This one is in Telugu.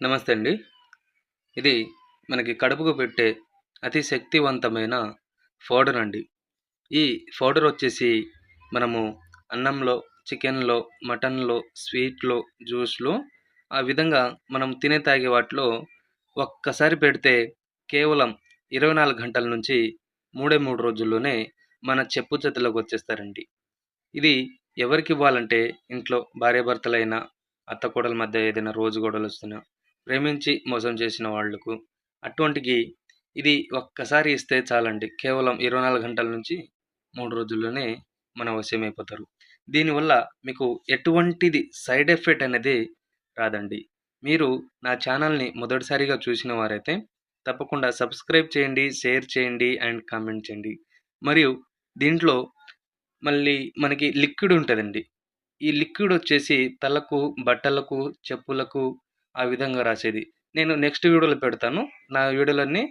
నమస్తే అండి. ఇది మనకి కడుపుకు పెట్టే అతి శక్తివంతమైన పౌడర్ అండి. ఈ పౌడర్ వచ్చేసి మనము అన్నంలో, చికెన్‌లో, మటన్‌లో, స్వీట్‌లో, జ్యూస్‌లో ఆ విధంగా మనం తినే, తాగే వాటిలో ఒక్కసారి పెడితే కేవలం 24 గంటల నుంచి 3 రోజుల్లోనే మన చెప్పు చేతుల్లోకి వచ్చేస్తారండి. ఇది ఎవరికివ్వాలంటే ఇంట్లో భార్యాభర్తలైనా, అత్త కోడళ్ళ మధ్య ఏదైనా రోజు గొడవలొస్తున్నా, ప్రేమించి మోసం చేసిన వాళ్ళకు అటువంటికి ఇది ఒక్కసారి ఇస్తే చాలండి. కేవలం 24 గంటల నుంచి 3 రోజుల్లోనే మన వశమైపోతారు. దీనివల్ల మీకు ఎటువంటిది సైడ్ ఎఫెక్ట్ అనేది రాదండి. మీరు నా ఛానల్‌ని మొదటిసారిగా చూసిన వారైతే తప్పకుండా సబ్స్క్రైబ్ చేయండి, షేర్ చేయండి అండ్ కామెంట్ చేయండి. మరియు దీంట్లో మళ్ళీ మనకి లిక్విడ్ ఉంటదండి. ఈ లిక్విడ్ వచ్చేసి తలకు, బట్టలకు, చెప్పులకు ఆ విధంగా రాసేది. నేను నెక్స్ట్ వీడియోలో పెడతాను. నా వీడియోలన్నీ